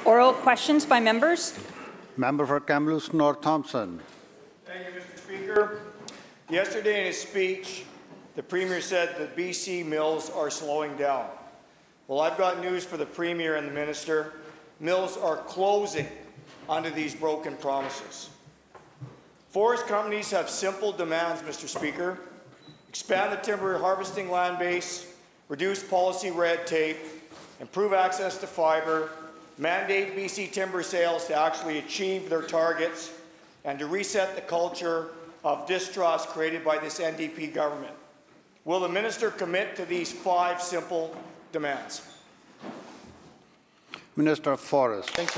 Oral questions by members. Member for Kamloops North Thompson. Thank you, Mr. Speaker. Yesterday in his speech, the Premier said that BC mills are slowing down. Well, I've got news for the Premier and the Minister. Mills are closing under these broken promises. Forest companies have simple demands, Mr. Speaker. Expand the timber harvesting land base, reduce policy red tape, improve access to fibre, mandate BC timber sales to actually achieve their targets, and to reset the culture of distrust created by this NDP government. Will the Minister commit to these 5 simple demands? Minister of Forests. Thanks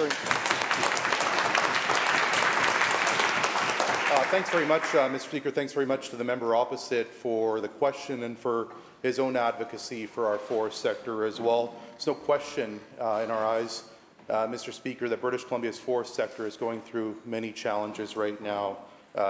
very much, Mr. Speaker. Thanks very much to the member opposite for the question and for his own advocacy for our forest sector as well. There's no question in our eyes, Mr. Speaker, that British Columbia's forest sector is going through many challenges right now.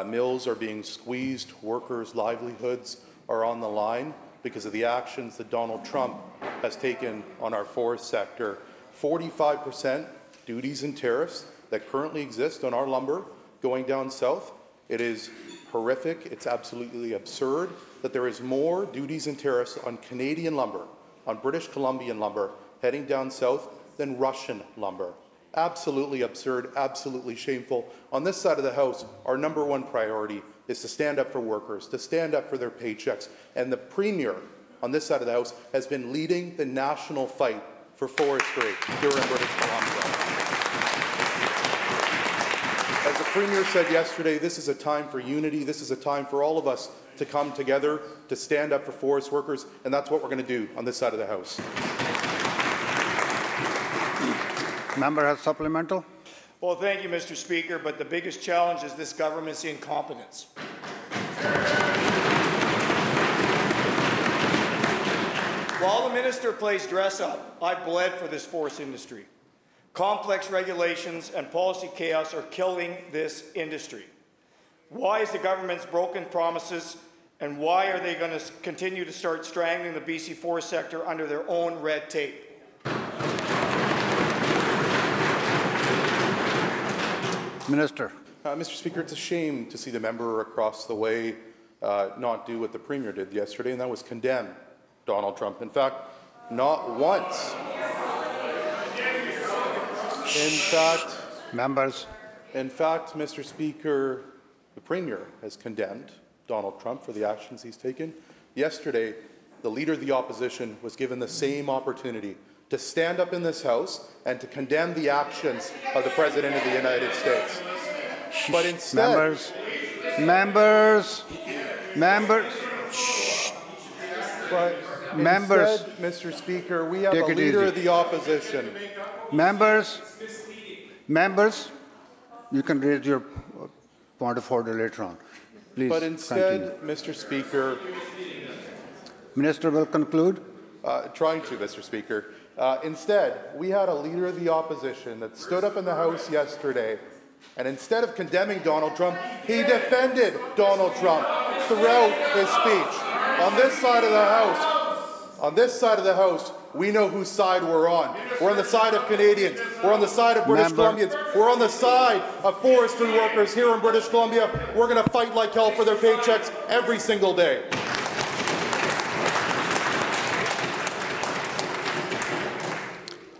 Mills are being squeezed, workers' livelihoods are on the line because of the actions that Donald Trump has taken on our forest sector. 45% duties and tariffs that currently exist on our lumber going down south. It is horrific. It's absolutely absurd that there is more duties and tariffs on Canadian lumber, on British Columbian lumber, heading down south than Russian lumber. Absolutely absurd, absolutely shameful. On this side of the House, our #1 priority is to stand up for workers, to stand up for their paychecks. And the Premier on this side of the House has been leading the national fight for forestry here in British Columbia. As the Premier said yesterday, this is a time for unity. This is a time for all of us to come together, to stand up for forest workers, and that's what we're going to do on this side of the House. Member has supplemental. Well, thank you, Mr. Speaker, but the biggest challenge is this government's incompetence. While the minister plays dress-up, I've bled for this forest industry. Complex regulations and policy chaos are killing this industry. Why is the government's broken promises, and why are they going to continue to start strangling the BC forest sector under their own red tape? Minister. Mr. Speaker, it's a shame to see the member across the way not do what the Premier did yesterday, and that was condemn Donald Trump. In fact, not once. In fact, Mr. Speaker, the Premier has condemned Donald Trump for the actions he's taken. Yesterday, the Leader of the Opposition was given the same opportunity to stand up in this House and to condemn the actions of the President of the United States. But instead... Members, Mr. Speaker, we have a Leader of the Opposition. Members, you can raise your point of order later on. Please. But instead, continue. Mr. Speaker... Minister will conclude. Trying to, Mr. Speaker. Instead, we had a Leader of the Opposition that stood up in the House yesterday, and instead of condemning Donald Trump, he defended Donald Trump throughout his speech. On this side of the House, we know whose side we're on. We're on the side of Canadians. We're on the side of British Columbians. We're on the side of forestry workers here in British Columbia. We're going to fight like hell for their paychecks every single day.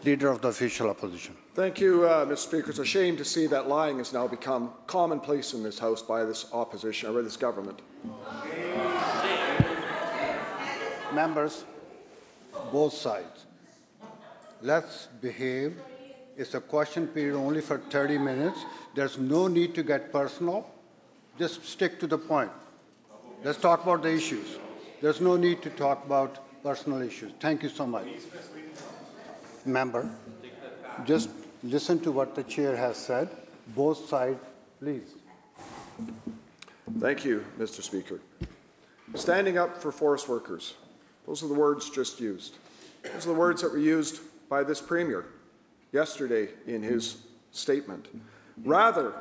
Leader of the Official Opposition. Thank you, Mr. Speaker. It's a shame to see that lying has now become commonplace in this House by this opposition, or by this government. Members, both sides, let's behave. It's a question period only for 30 minutes. There's no need to get personal. Just stick to the point. Let's talk about the issues. There's no need to talk about personal issues. Thank you so much. Member, just listen to what the chair has said. Both sides, please. Thank you, Mr. Speaker. Standing up for forest workers. Those are the words just used. Those are the words that were used by this Premier yesterday in his statement. Rather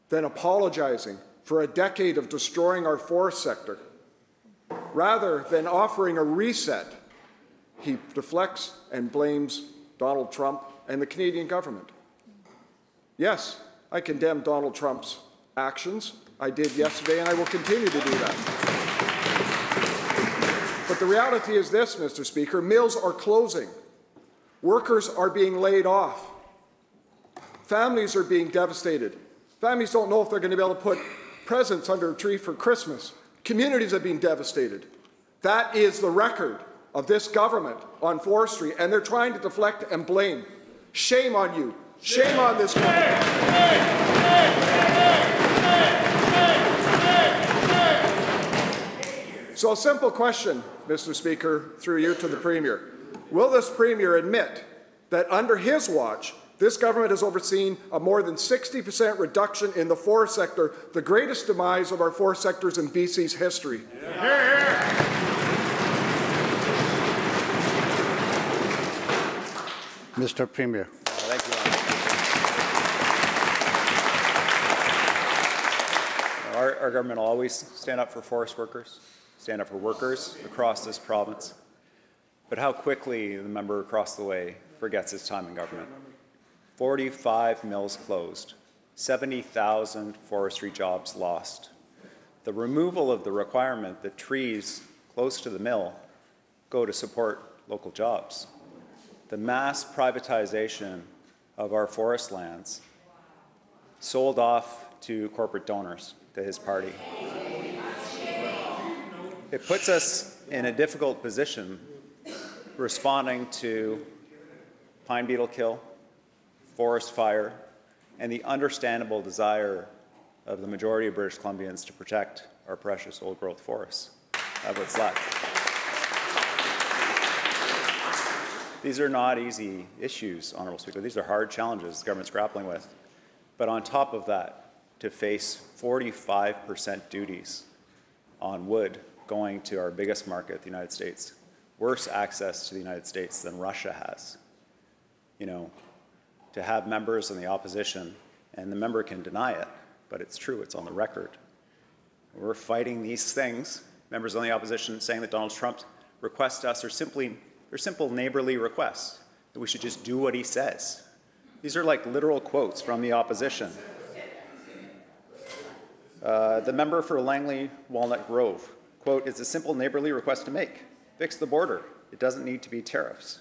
than apologizing for a decade of destroying our forest sector, rather than offering a reset, he deflects and blames Donald Trump and the Canadian government. Yes, I condemn Donald Trump's actions. I did yesterday, and I will continue to do that. But the reality is this, Mr. Speaker, mills are closing. Workers are being laid off. Families are being devastated. Families don't know if they're going to be able to put presents under a tree for Christmas. Communities are being devastated. That is the record of this government on forestry, and they're trying to deflect and blame. Shame on you. Shame on this government. So a simple question, Mr. Speaker, through you to the Premier. Will this Premier admit that under his watch, this government has overseen a more than 60% reduction in the forest sector, the greatest demise of our forest sectors in BC's history? Mr. Premier. Thank you. Our government will always stand up for forest workers, stand up for workers across this province. But how quickly the member across the way forgets his time in government. 45 mills closed, 70,000 forestry jobs lost. The removal of the requirement that trees close to the mill go to support local jobs. The mass privatization of our forest lands sold off to corporate donors, to his party. It puts us in a difficult position responding to pine beetle kill, forest fire, and the understandable desire of the majority of British Columbians to protect our precious old-growth forests. That's what's left. These are not easy issues, Honourable Speaker. These are hard challenges the government's grappling with. But on top of that, to face 45% duties on wood going to our biggest market, the United States, worse access to the United States than Russia has. You know, to have members in the opposition, and the member can deny it, but it's true, it's on the record. We're fighting these things. Members on the opposition saying that Donald Trump's requests to us are simple neighborly requests, that we should just do what he says. These are like literal quotes from the opposition. The member for Langley Walnut Grove, quote, "It's a simple neighborly request to make. Fix the border. It doesn't need to be tariffs."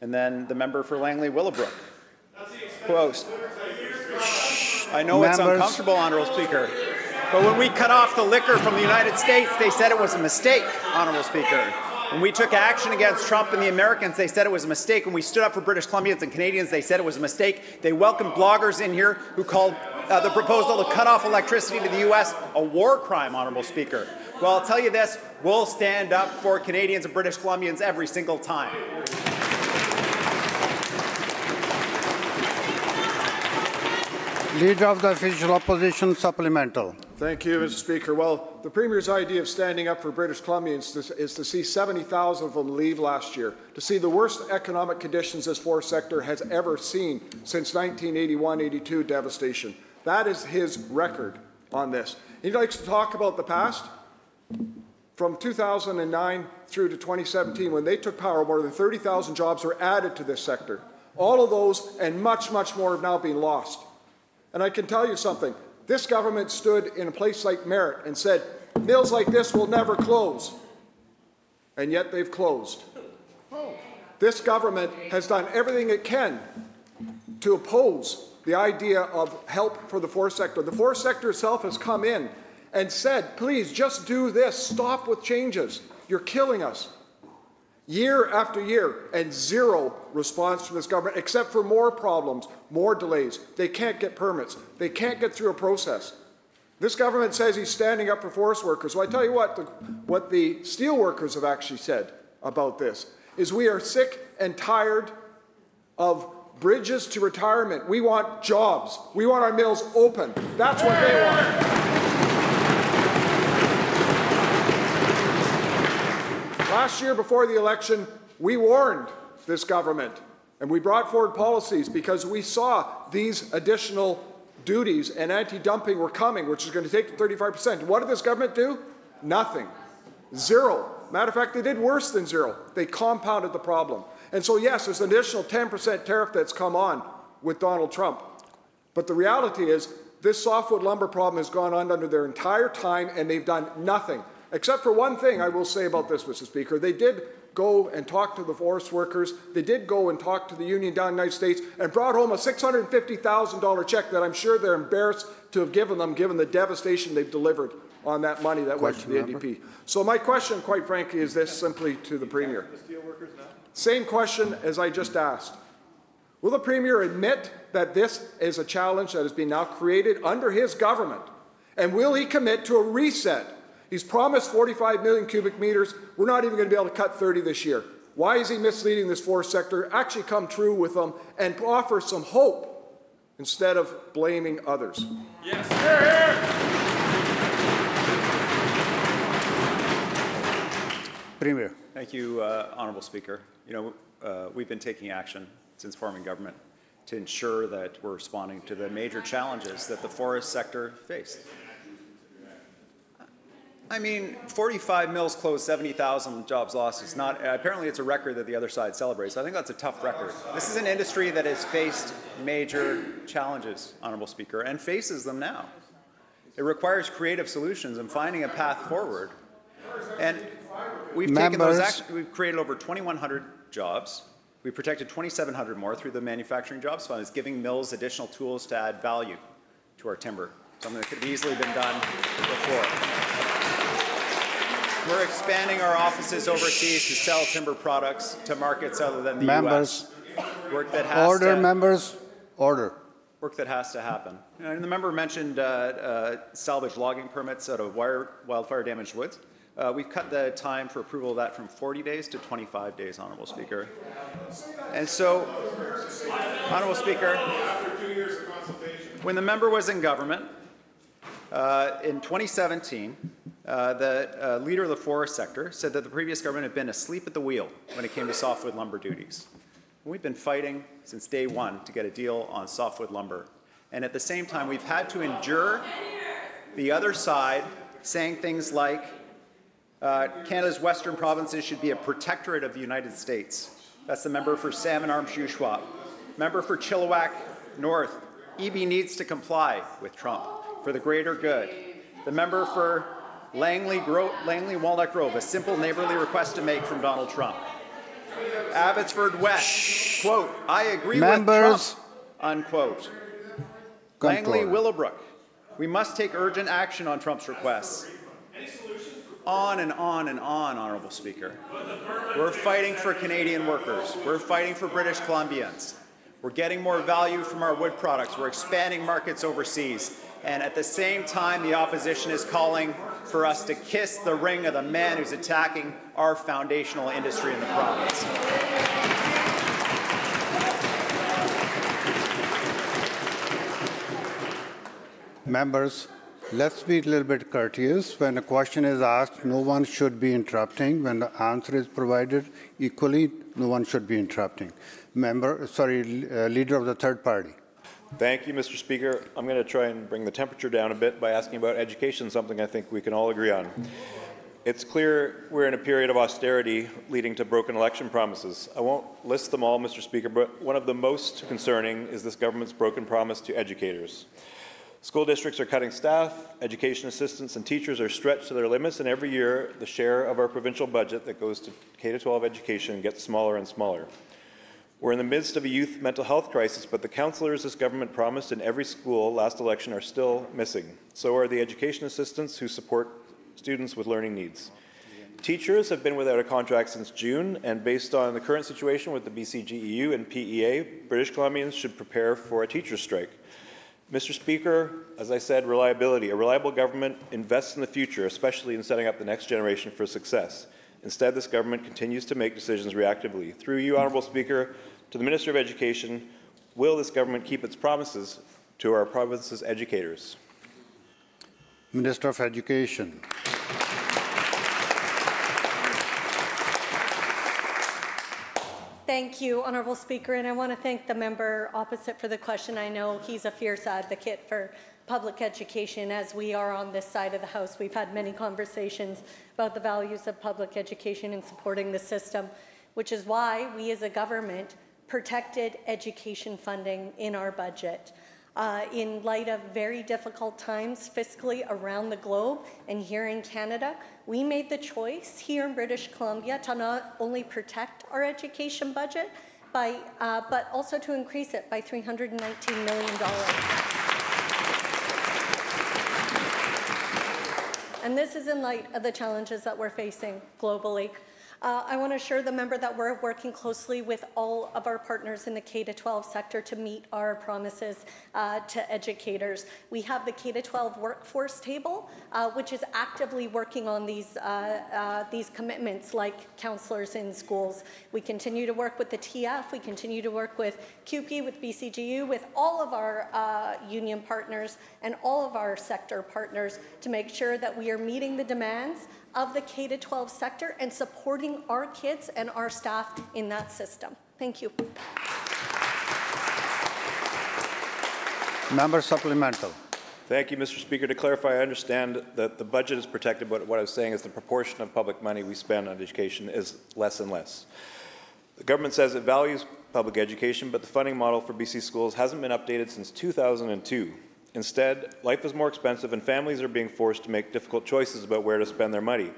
And then the member for Langley Willowbrook, quote, "I know it's uncomfortable, Honourable Speaker, but when we cut off the liquor from the United States, they said it was a mistake, Honourable Speaker. When we took action against Trump and the Americans, they said it was a mistake. When we stood up for British Columbians and Canadians, they said it was a mistake. They welcomed bloggers in here who called the proposal to cut off electricity to the U.S. a war crime, Honourable Speaker. Well, I'll tell you this, we'll stand up for Canadians and British Columbians every single time." Leader of the Official Opposition, supplemental. Thank you, Mr. Speaker. Well, the Premier's idea of standing up for British Columbians is to see 70,000 of them leave last year, to see the worst economic conditions this forest sector has ever seen since 1981-82 devastation. That is his record on this. He likes to talk about the past. From 2009 through to 2017, when they took power, more than 30,000 jobs were added to this sector. All of those and much, much more have now been lost. And I can tell you something. This government stood in a place like Merritt and said, mills like this will never close. And yet they've closed. This government has done everything it can to oppose the idea of help for the forest sector. The forest sector itself has come in and said, please just do this, stop with changes. You're killing us. Year after year, and zero response from this government, except for more problems, more delays. They can't get permits. They can't get through a process. This government says he's standing up for forest workers. Well, I tell you what the steel workers have actually said about this is we are sick and tired of bridges to retirement. We want jobs. We want our mills open. That's what they want. Last year, before the election, we warned this government, and we brought forward policies because we saw these additional duties and anti-dumping were coming, which is going to take to 35%. What did this government do? Nothing. Zero. Matter of fact, they did worse than zero. They compounded the problem. And so, yes, there's an additional 10% tariff that's come on with Donald Trump. But the reality is, this softwood lumber problem has gone on under their entire time, and they've done nothing. Except for one thing I will say about this, Mr. Speaker. They did go and talk to the forest workers. They did go and talk to the union down in the United States and brought home a $650,000 check that I'm sure they're embarrassed to have given them, given the devastation they've delivered on that money that went to the NDP. So my question, quite frankly, is this simply to the Premier. Same question as I just asked. Will the Premier admit that this is a challenge that has been now created under his government? And will he commit to a reset? He's promised 45 million cubic meters. We're not even going to be able to cut 30 this year. Why is he misleading this forest sector? Actually come true with them and offer some hope instead of blaming others. Yes. Here, here. Premier. Thank you, Honourable Speaker. We've been taking action since forming government to ensure that we're responding to the major challenges that the forest sector faced. I mean, 45 mills closed, 70,000 jobs lost. It's not, apparently it's a record that the other side celebrates. I think that's a tough record. This is an industry that has faced major challenges, Honourable Speaker, and faces them now. It requires creative solutions and finding a path forward. And we've taken those actions. We've created over 2,100 jobs. We've protected 2,700 more through the Manufacturing Jobs Fund. It's giving mills additional tools to add value to our timber, something that could have easily been done before. We're expanding our offices overseas to sell timber products to markets other than the U.S. Work that has Order, members. Order. Work that has to happen. And the member mentioned salvage logging permits out of wildfire-damaged woods. We've cut the time for approval of that from 40 days to 25 days, Honourable Speaker. And so, Honourable Speaker, when the member was in government, in 2017, the leader of the forest sector said that the previous government had been asleep at the wheel when it came to softwood lumber duties. We've been fighting since day one to get a deal on softwood lumber. And at the same time, we've had to endure the other side saying things like Canada's western provinces should be a protectorate of the United States. That's the member for Salmon Arm Shuswap. Member for Chilliwack North. EB needs to comply with Trump for the greater good. The member for Langley Walnut Grove, a simple neighbourly request to make from Donald Trump. Abbotsford West, quote, I agree with Trump, unquote. Langley Willowbrook, we must take urgent action on Trump's requests. On and on and on, Honourable Speaker. We're fighting for Canadian workers. We're fighting for British Columbians. We're getting more value from our wood products. We're expanding markets overseas. And at the same time, the opposition is calling for us to kiss the ring of the man who's attacking our foundational industry in the province. Members, let's be a little bit courteous. When a question is asked, no one should be interrupting. When the answer is provided, equally, no one should be interrupting. Leader of the third party. Thank you, Mr. Speaker. I'm going to try and bring the temperature down a bit by asking about education, something I think we can all agree on. It's clear we're in a period of austerity leading to broken election promises. I won't list them all, Mr. Speaker, but one of the most concerning is this government's broken promise to educators. School districts are cutting staff, education assistants and teachers are stretched to their limits, and every year the share of our provincial budget that goes to K-12 education gets smaller and smaller. We're in the midst of a youth mental health crisis, but the counsellors this government promised in every school last election are still missing. So are the education assistants who support students with learning needs. Teachers have been without a contract since June, and based on the current situation with the BCGEU and PEA, British Columbians should prepare for a teacher's strike. Mr. Speaker, as I said, reliability. A reliable government invests in the future, especially in setting up the next generation for success. Instead, this government continues to make decisions reactively. Through you, Honourable Speaker, to the Minister of Education, will this government keep its promises to our province's educators? Minister of Education. Thank you, Honourable Speaker, and I want to thank the member opposite for the question. I know he's a fierce advocate for public education, as we are on this side of the House. We've had many conversations about the values of public education and supporting the system, which is why we as a government protected education funding in our budget. In light of very difficult times fiscally around the globe and here in Canada, we made the choice here in British Columbia to not only protect our education budget, but also to increase it by $319 million. And this is in light of the challenges that we're facing globally. I want to assure the member that we're working closely with all of our partners in the K-12 sector to meet our promises to educators. We have the K-12 workforce table, which is actively working on these commitments, like counselors in schools. We continue to work with the TF, we continue to work with CUPE, with BCGU, with all of our union partners and all of our sector partners to make sure that we are meeting the demands of the K-12 sector and supporting our kids and our staff in that system. Thank you. Member supplemental. Thank you, Mr. Speaker. To clarify, I understand that the budget is protected, but what I was saying is the proportion of public money we spend on education is less and less. The government says it values public education, but the funding model for BC schools hasn't been updated since 2002. Instead, life is more expensive and families are being forced to make difficult choices about where to spend their money.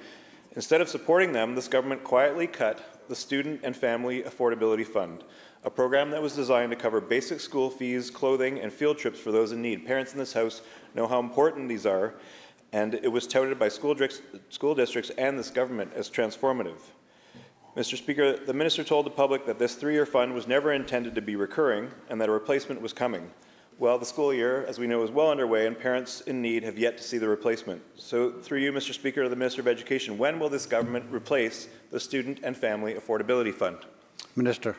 Instead of supporting them, this government quietly cut the Student and Family Affordability Fund, a program that was designed to cover basic school fees, clothing, and field trips for those in need. Parents in this House know how important these are, and it was touted by school districts and this government as transformative. Mr. Speaker, the minister told the public that this 3-year fund was never intended to be recurring and that a replacement was coming. Well, the school year, as we know, is well underway, and parents in need have yet to see the replacement. So, through you, Mr. Speaker, to the Minister of Education, when will this government replace the Student and Family Affordability Fund? Minister.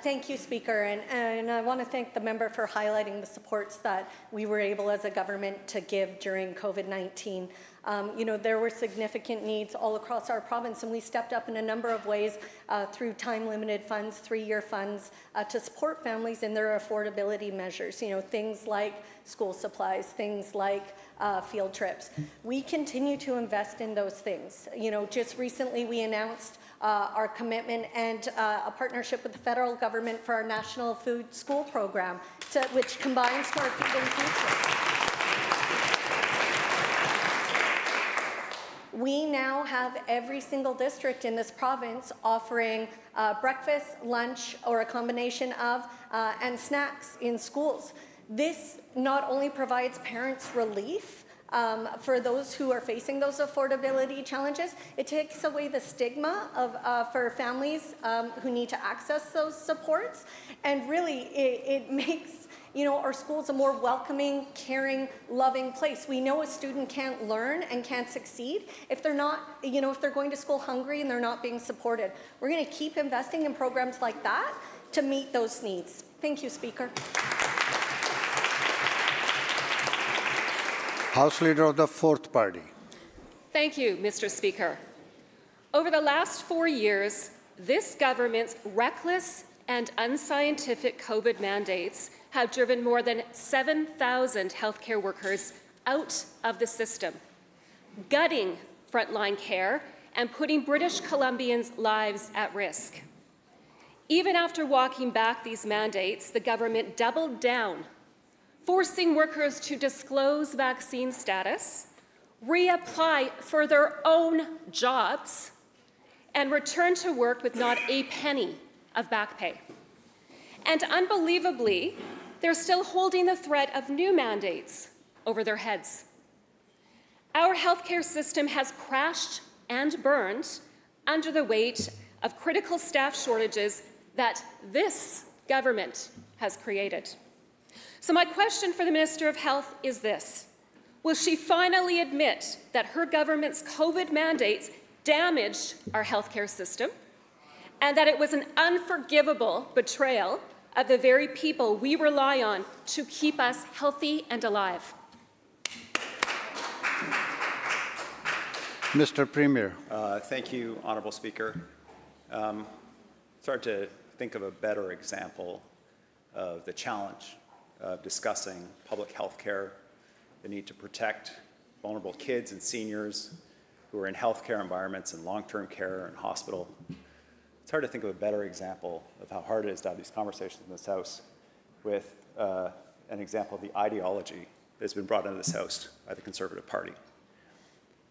Thank you, Speaker, and I want to thank the member for highlighting the supports that we were able as a government to give during COVID-19. You know, there were significant needs all across our province, and we stepped up in a number of ways through time-limited funds, 3-year funds, to support families in their affordability measures. You know, things like school supplies, things like field trips. We continue to invest in those things. You know, just recently we announced our commitment and a partnership with the federal government for our National Food School Program, which combines to our Feeding Future. We now have every single district in this province offering breakfast, lunch, or a combination of, and snacks in schools. This not only provides parents relief for those who are facing those affordability challenges, it takes away the stigma of, for families who need to access those supports, and really it makes our schools a more welcoming, caring, loving place. We know a student can't learn and can't succeed if they're not, if they're going to school hungry and they're not being supported. We're going to keep investing in programs like that to meet those needs. Thank you, Speaker. House Leader of the Fourth Party. Thank you, Mr. Speaker. Over the last 4 years, this government's reckless and unscientific COVID mandates have driven more than 7,000 healthcare workers out of the system, gutting frontline care and putting British Columbians' lives at risk. Even after walking back these mandates, the government doubled down, forcing workers to disclose vaccine status, reapply for their own jobs, and return to work with not a penny of back pay. And unbelievably, they're still holding the threat of new mandates over their heads. Our healthcare system has crashed and burned under the weight of critical staff shortages that this government has created. So my question for the Minister of Health is this: will she finally admit that her government's COVID mandates damaged our healthcare system, and that it was an unforgivable betrayal of the very people we rely on to keep us healthy and alive? Mr. Premier. Thank you, Honourable Speaker. It's hard to think of a better example of the challenge of discussing public health care, the need to protect vulnerable kids and seniors who are in healthcare environments and long-term care and hospital. It's hard to think of a better example of how hard it is to have these conversations in this House with an example of the ideology that has been brought into this House by the Conservative Party.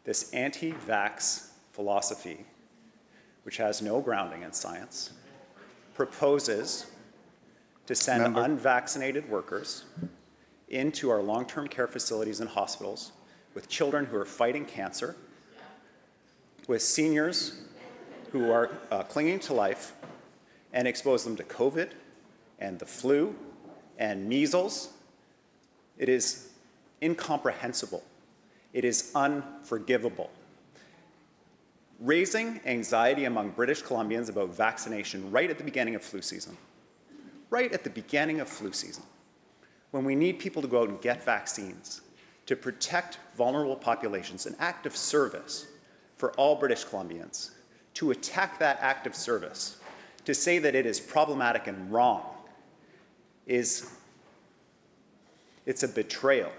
This anti-vax philosophy, which has no grounding in science, proposes to send unvaccinated workers into our long-term care facilities and hospitals with children who are fighting cancer, with seniors who are clinging to life, and expose them to COVID and the flu and measles. It is incomprehensible. It is unforgivable. Raising anxiety among British Columbians about vaccination right at the beginning of flu season, when we need people to go out and get vaccines to protect vulnerable populations, an act of service for all British Columbians, to attack that act of service, to say that it is problematic and wrong, it's a betrayal.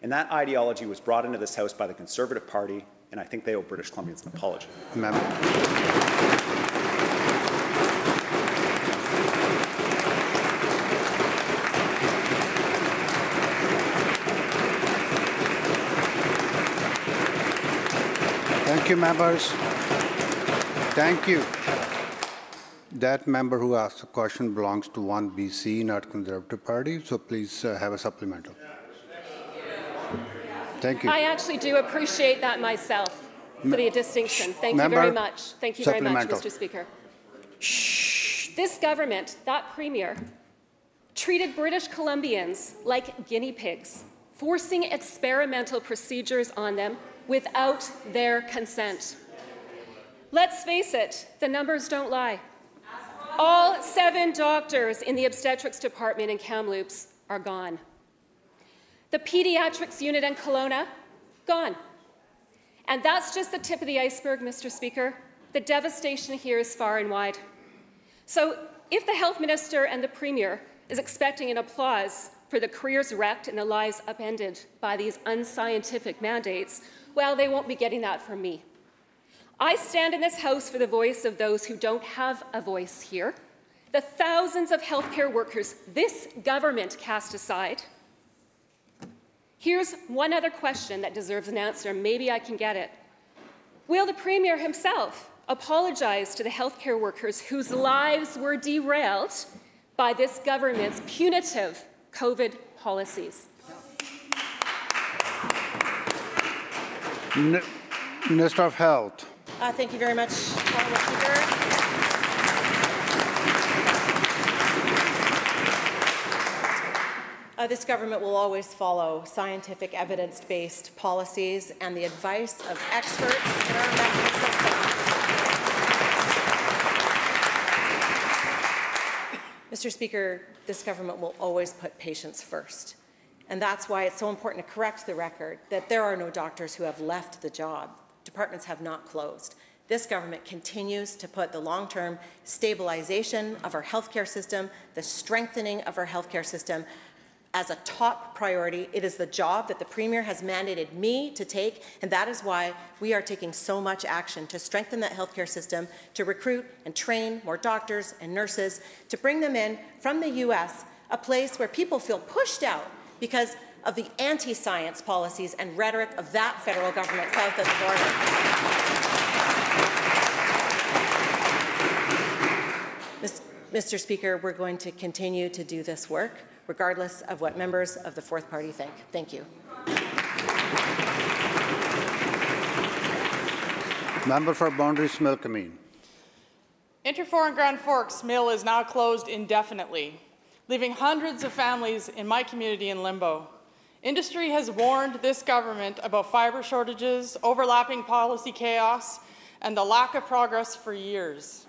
And that ideology was brought into this House by the Conservative Party, and I think they owe British Columbians an apology. Thank you, members. Thank you. That member who asked the question belongs to 1BC, not Conservative Party, so please have a supplemental. Thank you. I actually do appreciate that myself, for the distinction. Thank you very much. Thank you very much, Mr. Speaker. This government, that Premier, treated British Columbians like guinea pigs, forcing experimental procedures on them without their consent. Let's face it, the numbers don't lie. All 7 doctors in the obstetrics department in Kamloops are gone. The pediatrics unit in Kelowna, gone. And that's just the tip of the iceberg, Mr. Speaker. The devastation here is far and wide. So if the Health Minister and the Premier is expecting an applause for the careers wrecked and the lives upended by these unscientific mandates, well, they won't be getting that from me. I stand in this House for the voice of those who don't have a voice here, the thousands of healthcare workers this government cast aside. Here's one other question that deserves an answer. Maybe I can get it. Will the Premier himself apologize to the healthcare workers whose lives were derailed by this government's punitive COVID policies? Minister of Health. Thank you very much, Mr. Speaker. This government will always follow scientific, evidence-based policies and the advice of experts in our medical system. Mr. Speaker, this government will always put patients first. And that's why it's so important to correct the record that there are no doctors who have left the job. Departments have not closed. This government continues to put the long-term stabilization of our healthcare system, the strengthening of our healthcare system, as a top priority. It is the job that the Premier has mandated me to take, and that is why we are taking so much action to strengthen that healthcare system, to recruit and train more doctors and nurses, to bring them in from the U.S., a place where people feel pushed out because of the anti-science policies and rhetoric of that federal government south of the border. Mr. Speaker, we're going to continue to do this work, regardless of what members of the Fourth Party think. Thank you. Member for Boundaries, Milkameen. Interfor and Grand Forks mill is now closed indefinitely, leaving hundreds of families in my community in limbo. Industry has warned this government about fibre shortages, overlapping policy chaos, and the lack of progress for years.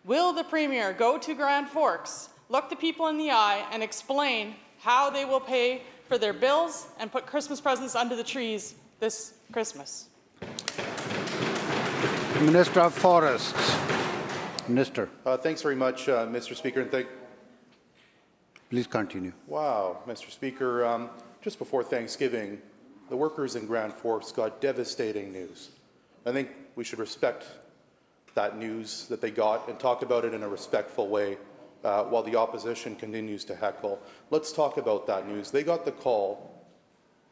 Will the Premier go to Grand Forks, look the people in the eye, and explain how they will pay for their bills and put Christmas presents under the trees this Christmas? Minister of Forests. Minister. Thanks very much, Mr. Speaker. And please continue. Wow, Mr. Speaker. Just before Thanksgiving, the workers in Grand Forks got devastating news. I think we should respect that news that they got and talk about it in a respectful way while the opposition continues to heckle. Let's talk about that news. They got the call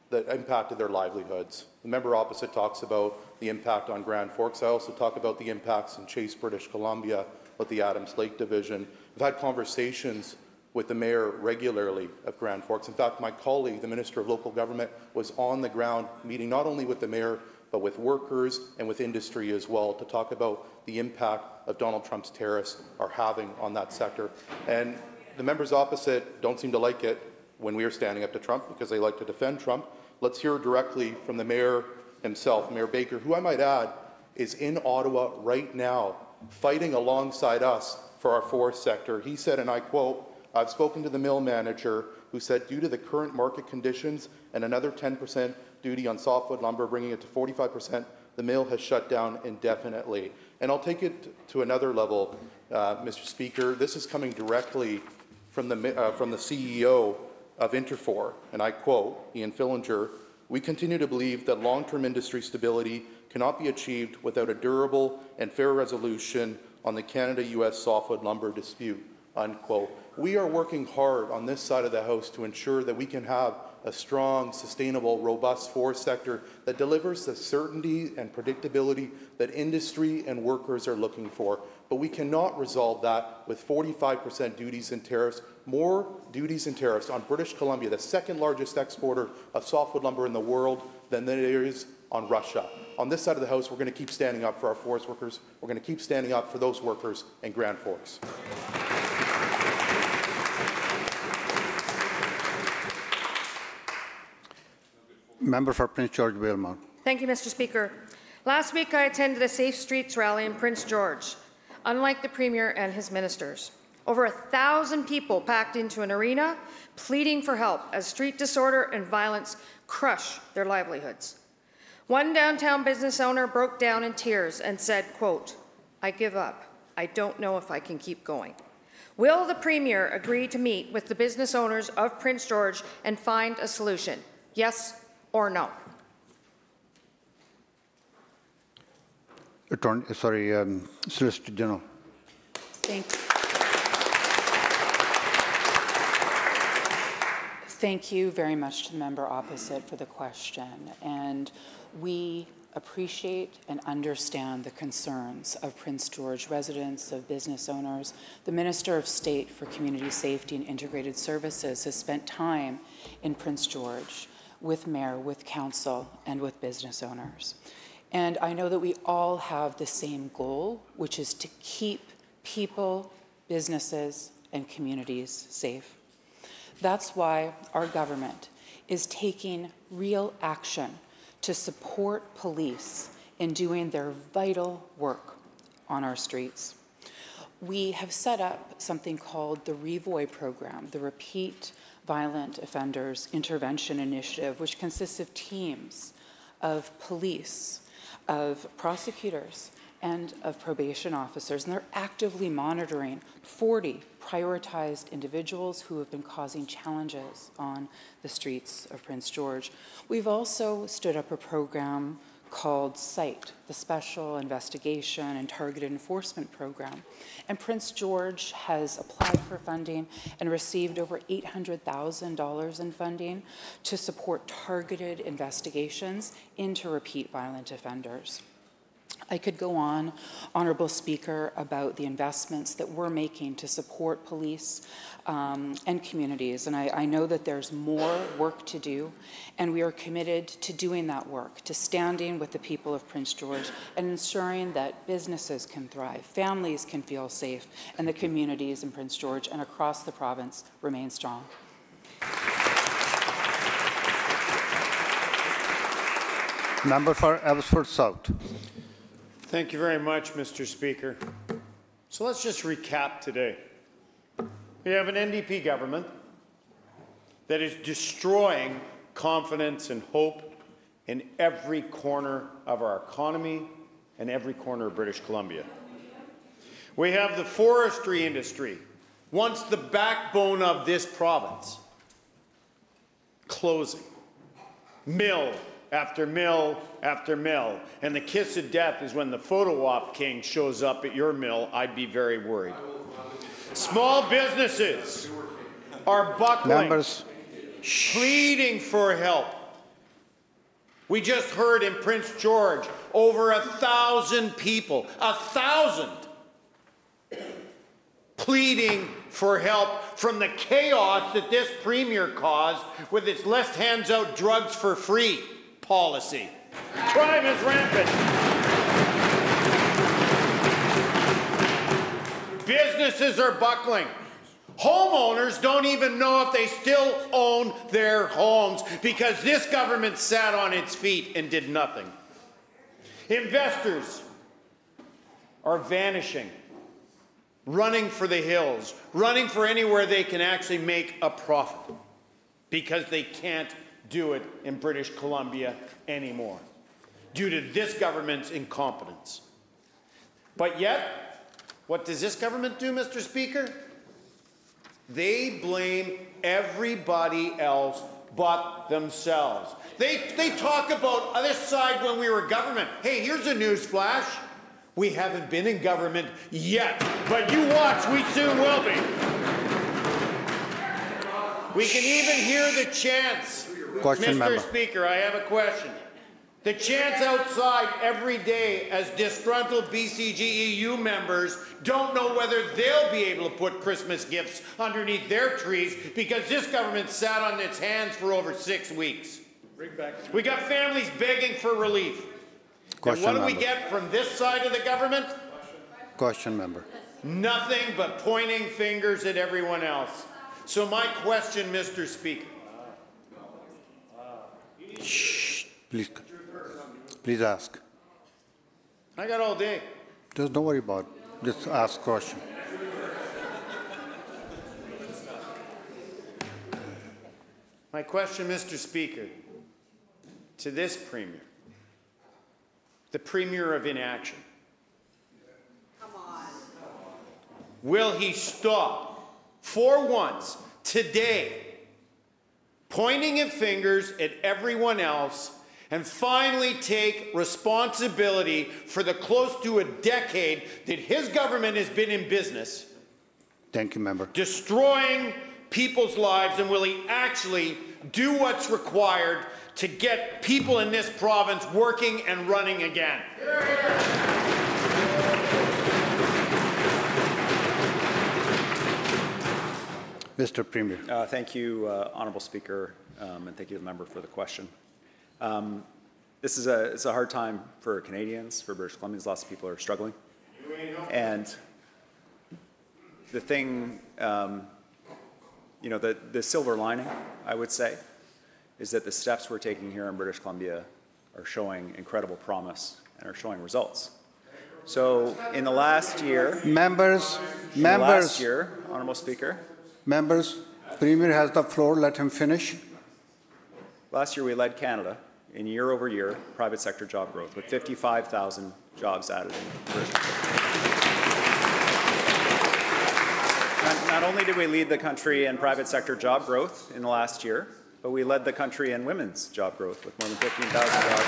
that impacted their livelihoods. The member opposite talks about the impact on Grand Forks. I also talk about the impacts in Chase, British Columbia, with the Adams Lake Division. I've had conversations with the mayor regularly of Grand Forks. In fact, my colleague, the Minister of Local Government, was on the ground meeting not only with the mayor, but with workers and with industry as well to talk about the impact of Donald Trump's tariffs are having on that sector. And the members opposite don't seem to like it when we are standing up to Trump because they like to defend Trump. Let's hear directly from the mayor himself, Mayor Baker, who I might add is in Ottawa right now fighting alongside us for our forest sector. He said, and I quote, "I've spoken to the mill manager who said due to the current market conditions and another 10% duty on softwood lumber, bringing it to 45%, the mill has shut down indefinitely." And I'll take it to another level, Mr. Speaker. This is coming directly from the CEO of Interfor, and I quote, Ian Fillinger, "We continue to believe that long-term industry stability cannot be achieved without a durable and fair resolution on the Canada-U.S. softwood lumber dispute," unquote. We are working hard on this side of the House to ensure that we can have a strong, sustainable, robust forest sector that delivers the certainty and predictability that industry and workers are looking for. But we cannot resolve that with 45% duties and tariffs, more duties and tariffs on British Columbia, the second largest exporter of softwood lumber in the world, than there is on Russia. On this side of the House, we're going to keep standing up for our forest workers. We're going to keep standing up for those workers in Grand Forks. Member for Prince George Valemount. Thank you, Mr. Speaker. Last week, I attended a Safe Streets rally in Prince George. Unlike the Premier and his ministers, over 1,000 people packed into an arena, pleading for help as street disorder and violence crush their livelihoods. One downtown business owner broke down in tears and said, quote, "I give up. I don't know if I can keep going." Will the Premier agree to meet with the business owners of Prince George and find a solution? Yes or no? Solicitor General. Thank you very much to the member opposite for the question. And we appreciate and understand the concerns of Prince George residents, of business owners. The Minister of State for Community Safety and Integrated Services has spent time in Prince George with mayor, with council, and with business owners. And I know that we all have the same goal, which is to keep people, businesses, and communities safe. That's why our government is taking real action to support police in doing their vital work on our streets. We have set up something called the REVOI program, the Repeat Violent Offenders Intervention Initiative, which consists of teams of police, of prosecutors, and of probation officers, and they're actively monitoring 40 prioritized individuals who have been causing challenges on the streets of Prince George. We've also stood up a program called SITE, the Special Investigation and Targeted Enforcement Program. And Prince George has applied for funding and received over $800,000 in funding to support targeted investigations into repeat violent offenders. I could go on, Honourable Speaker, about the investments that we're making to support police and communities. And I know that there's more work to do, and we are committed to doing that work, to standing with the people of Prince George and ensuring that businesses can thrive, families can feel safe, and the communities in Prince George and across the province remain strong. Member for Abbotsford South. Thank you very much, Mr. Speaker. So let's just recap today. We have an NDP government that is destroying confidence and hope in every corner of our economy and every corner of British Columbia. We have the forestry industry, once the backbone of this province, closing. Mill after mill after mill. And the kiss of death is when the photo op king shows up at your mill. I'd be very worried. Small businesses are buckling, Members, pleading for help. We just heard in Prince George, over 1,000 people, 1,000, pleading for help from the chaos that this premier caused with its "lest hands out drugs for free" policy. Crime is rampant. Businesses are buckling. Homeowners don't even know if they still own their homes because this government sat on its feet and did nothing. Investors are vanishing, running for the hills, running for anywhere they can actually make a profit because they can't do it in British Columbia anymore due to this government's incompetence. But yet, what does this government do, Mr. Speaker? They blame everybody else but themselves. They talk about other side when we were government. Hey, here's a news flash. We haven't been in government yet, but you watch, we soon will be. We can even hear the chants. Question, Mr. member. Speaker, I have a question. The chants outside every day as disgruntled BCGEU members don't know whether they'll be able to put Christmas gifts underneath their trees because this government sat on its hands for over 6 weeks. We got families begging for relief. Question, and what do we member. get from this side of the government? Question, member. Nothing but pointing fingers at everyone else. So my question, Mr. Speaker. Shh, please ask. I got all day. Just don't worry about it. Just ask question. My question, Mr. Speaker, to this Premier, the Premier of inaction. Come on. Will he stop, for once, today, pointing at fingers at everyone else and finally take responsibility for the close to a decade that his government has been in business? Thank you, member. Destroying people's lives, and will he actually do what's required to get people in this province working and running again? Mr. Premier. Thank you, Honourable Speaker, and thank you to the member for the question. This is it's a hard time for Canadians, for British Columbians. Lots of people are struggling. And the thing, you know, the silver lining, I would say, is that the steps we're taking here in British Columbia are showing incredible promise and are showing results. So in the last year, Last year, Honourable Speaker, members, Premier has the floor. Let him finish. last year we led Canada in year-over-year private sector job growth with 55,000 jobs added in British Columbia. Not only did we lead the country in private sector job growth in the last year, but we led the country in women's job growth with more than 15,000 jobs.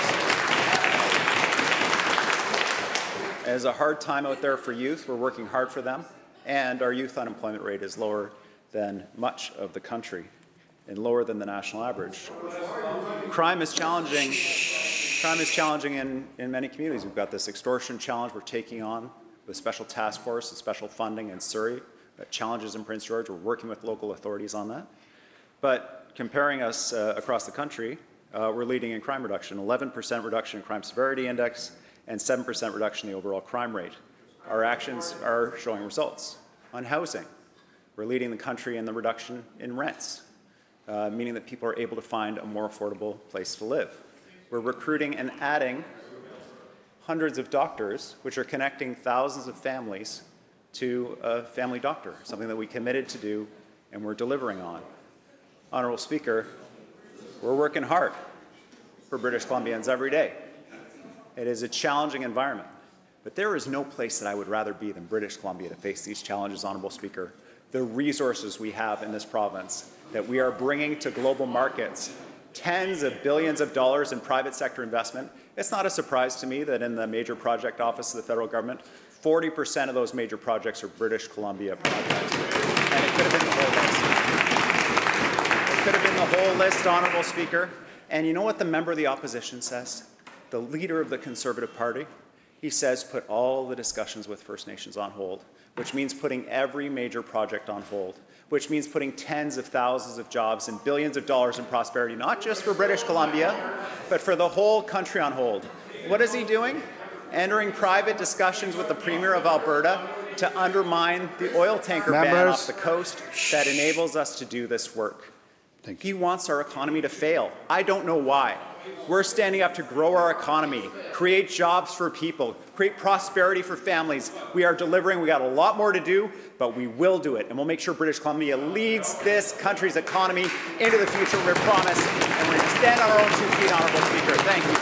It's a hard time out there for youth. We're working hard for them, and our youth unemployment rate is lower than much of the country and lower than the national average. Crime is challenging. Crime is challenging in many communities. We've got this extortion challenge we're taking on with special task force and special funding in Surrey. Challenges in Prince George. We're working with local authorities on that. But comparing us across the country, we're leading in crime reduction, 11% reduction in crime severity index and 7% reduction in the overall crime rate. Our actions are showing results. On housing, we're leading the country in the reduction in rents, meaning that people are able to find a more affordable place to live. We're recruiting and adding hundreds of doctors, which are connecting thousands of families to a family doctor, something that we committed to do and we're delivering on. Honourable Speaker, we're working hard for British Columbians every day. It is a challenging environment, but there is no place that I would rather be than British Columbia to face these challenges, Honourable Speaker. The resources we have in this province that we are bringing to global markets, tens of billions of dollars in private sector investment. It's not a surprise to me that in the major project office of the federal government, 40% of those major projects are British Columbia projects. And it could have been the whole list. It could have been the whole list, Honourable Speaker. And you know what the member of the opposition says? The leader of the Conservative Party? He says put all the discussions with First Nations on hold, which means putting every major project on hold, which means putting tens of thousands of jobs and billions of dollars in prosperity, not just for British Columbia, but for the whole country on hold. What is he doing? Entering private discussions with the Premier of Alberta to undermine the oil tanker ban off the coast that enables us to do this work. He wants our economy to fail. I don't know why. We're standing up to grow our economy, create jobs for people, create prosperity for families. We are delivering. We got a lot more to do, but we will do it. And we'll make sure British Columbia leads this country's economy into the future, we promise. And we're going to stand on our own 2 feet, Honourable Speaker. Thank you.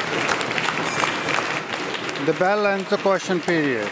The bell ends the question period.